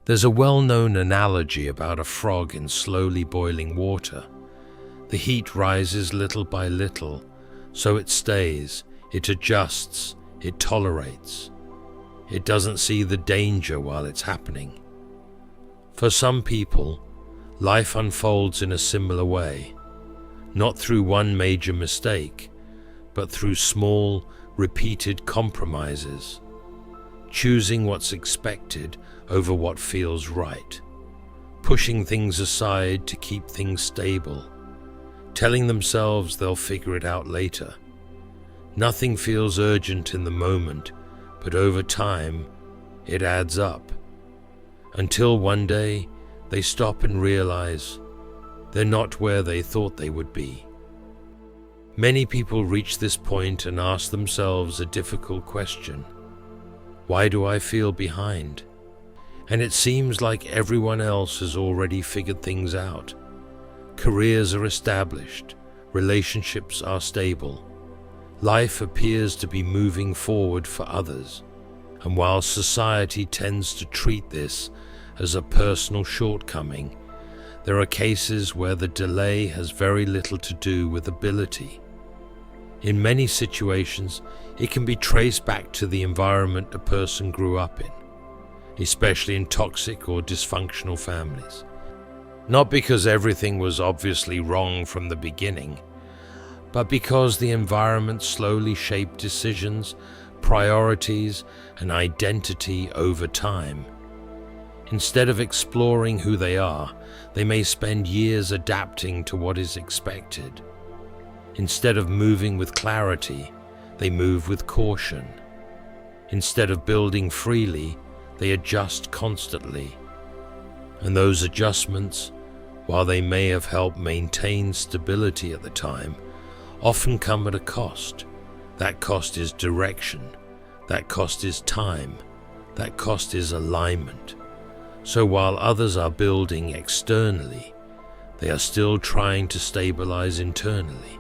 There's a well-known analogy about a frog in slowly boiling water. The heat rises little by little, so it stays, it adjusts, it tolerates. It doesn't see the danger while it's happening. For some people, life unfolds in a similar way, not through one major mistake, but through small, repeated compromises, choosing what's expected over what feels right, pushing things aside to keep things stable, telling themselves they'll figure it out later. Nothing feels urgent in the moment, but over time, it adds up. Until one day, they stop and realize they're not where they thought they would be. Many people reach this point and ask themselves a difficult question. Why do I feel behind? And it seems like everyone else has already figured things out. Careers are established, relationships are stable. Life appears to be moving forward for others, and while society tends to treat this as a personal shortcoming, there are cases where the delay has very little to do with ability. In many situations, it can be traced back to the environment a person grew up in, especially in toxic or dysfunctional families. Not because everything was obviously wrong from the beginning, but because the environment slowly shaped decisions, priorities, and identity over time. Instead of exploring who they are, they may spend years adapting to what is expected. Instead of moving with clarity, they move with caution. Instead of building freely, they adjust constantly. And those adjustments, while they may have helped maintain stability at the time, often come at a cost. That cost is direction. That cost is time. That cost is alignment. So while others are building externally, they are still trying to stabilize internally.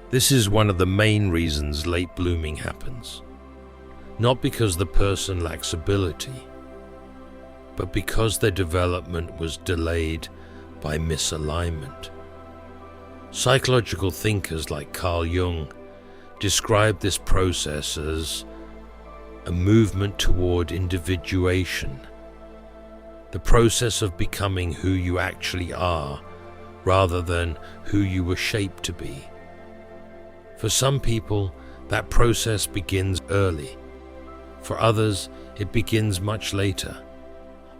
This is one of the main reasons late blooming happens. Not because the person lacks ability, but because their development was delayed by misalignment. Psychological thinkers like Carl Jung describe this process as a movement toward individuation, the process of becoming who you actually are rather than who you were shaped to be. For some people, that process begins early. For others, it begins much later,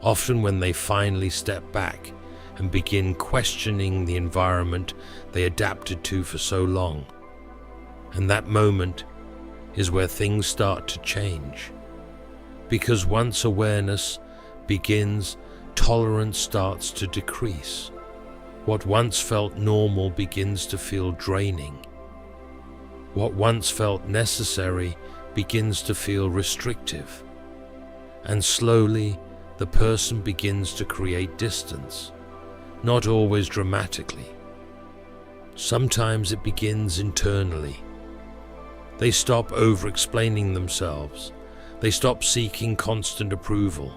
often when they finally step back and begin questioning the environment they adapted to for so long. And that moment is where things start to change. Because once awareness begins, tolerance starts to decrease. What once felt normal begins to feel draining. What once felt necessary begins to feel restrictive. And slowly, the person begins to create distance, not always dramatically. Sometimes it begins internally. They stop over-explaining themselves. They stop seeking constant approval.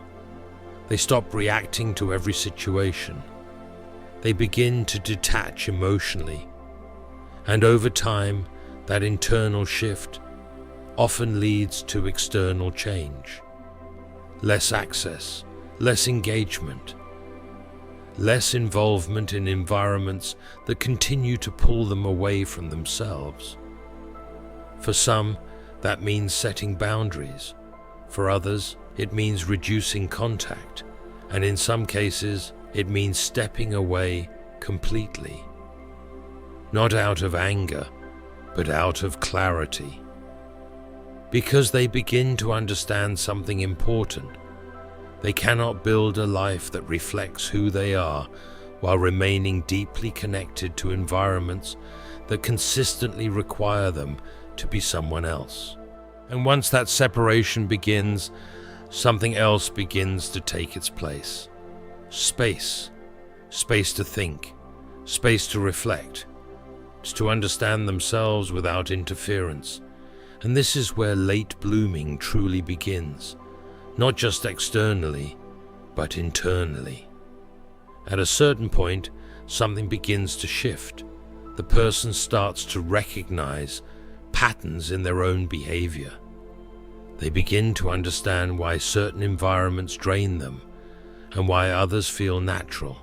They stop reacting to every situation. They begin to detach emotionally. And over time, that internal shift often leads to external change. Less access, less engagement, less involvement in environments that continue to pull them away from themselves. For some, that means setting boundaries. For others, it means reducing contact. And in some cases, it means stepping away completely. Not out of anger, but out of clarity. Because they begin to understand something important. They cannot build a life that reflects who they are while remaining deeply connected to environments that consistently require them to be someone else. And once that separation begins, something else begins to take its place. Space. Space to think. Space to reflect. To understand themselves without interference. And this is where late blooming truly begins. not just externally, but internally. At a certain point, something begins to shift. The person starts to recognize patterns in their own behavior. They begin to understand why certain environments drain them and why others feel natural.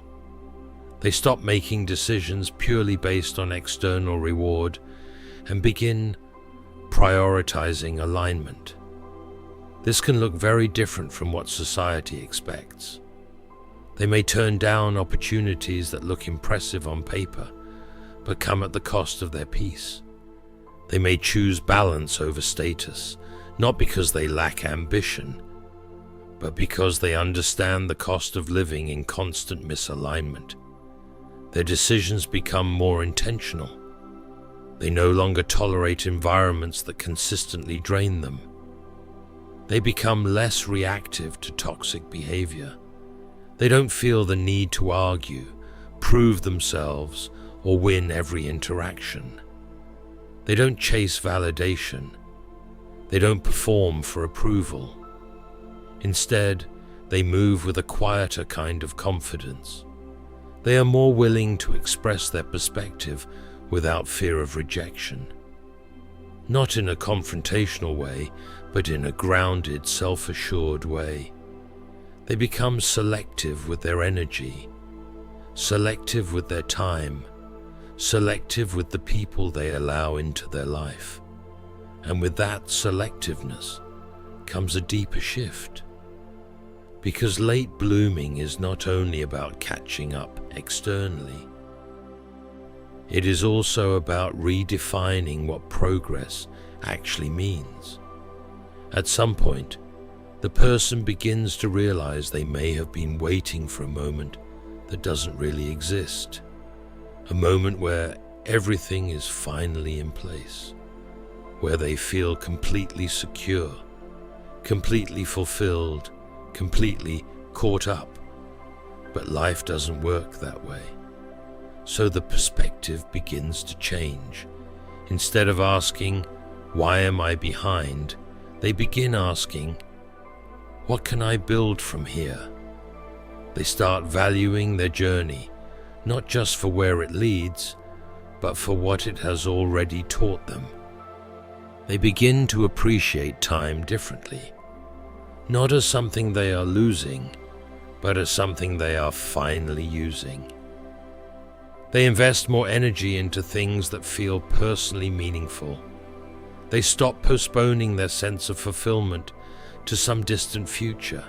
They stop making decisions purely based on external reward and begin prioritizing alignment. This can look very different from what society expects. They may turn down opportunities that look impressive on paper, but come at the cost of their peace. They may choose balance over status, not because they lack ambition, but because they understand the cost of living in constant misalignment. Their decisions become more intentional. They no longer tolerate environments that consistently drain them. They become less reactive to toxic behavior. They don't feel the need to argue, prove themselves, or win every interaction. They don't chase validation. They don't perform for approval. Instead, they move with a quieter kind of confidence. They are more willing to express their perspective without fear of rejection. Not in a confrontational way, but in a grounded, self-assured way. They become selective with their energy, selective with their time, selective with the people they allow into their life. And with that selectiveness comes a deeper shift. Because late blooming is not only about catching up externally, it is also about redefining what progress actually means. At some point, the person begins to realize they may have been waiting for a moment that doesn't really exist, a moment where everything is finally in place, where they feel completely secure, completely fulfilled, completely caught up. But life doesn't work that way. So the perspective begins to change. Instead of asking, "Why am I behind?" they begin asking, "What can I build from here?" They start valuing their journey, not just for where it leads, but for what it has already taught them. They begin to appreciate time differently, not as something they are losing, but as something they are finally using. They invest more energy into things that feel personally meaningful. They stop postponing their sense of fulfillment to some distant future,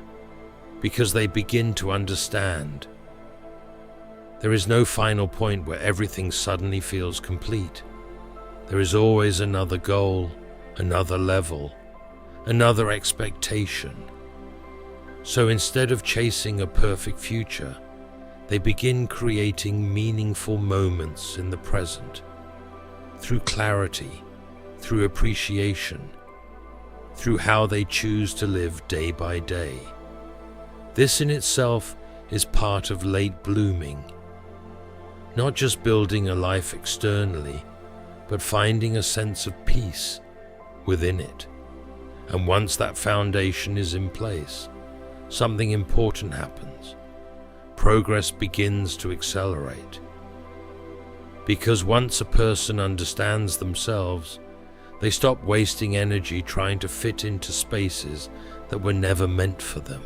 because they begin to understand. There is no final point where everything suddenly feels complete. There is always another goal, another level, another expectation. So instead of chasing a perfect future, they begin creating meaningful moments in the present, through clarity, through appreciation, through how they choose to live day by day. This in itself is part of late blooming, not just building a life externally, but finding a sense of peace within it. And once that foundation is in place, something important happens. Progress begins to accelerate. Because once a person understands themselves, they stop wasting energy trying to fit into spaces that were never meant for them.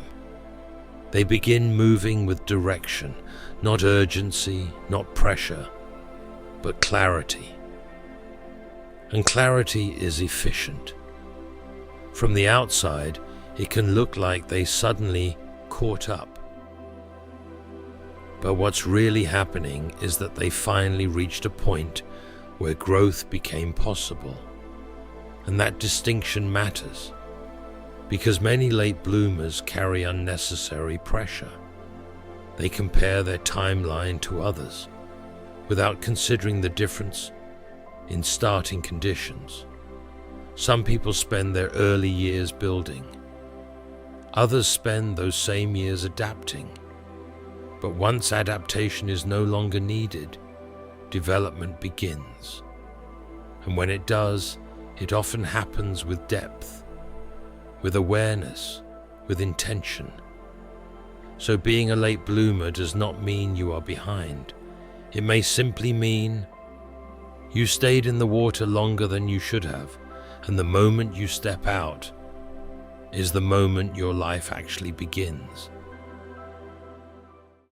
They begin moving with direction, not urgency, not pressure, but clarity. And clarity is efficient. From the outside, it can look like they suddenly caught up. But what's really happening is that they finally reached a point where growth became possible. And that distinction matters, because many late bloomers carry unnecessary pressure. They compare their timeline to others, without considering the difference in starting conditions. Some people spend their early years building. Others spend those same years adapting. But once adaptation is no longer needed, development begins. And when it does, it often happens with depth, with awareness, with intention. So being a late bloomer does not mean you are behind. It may simply mean you stayed in the water longer than you should have, and the moment you step out is the moment your life actually begins.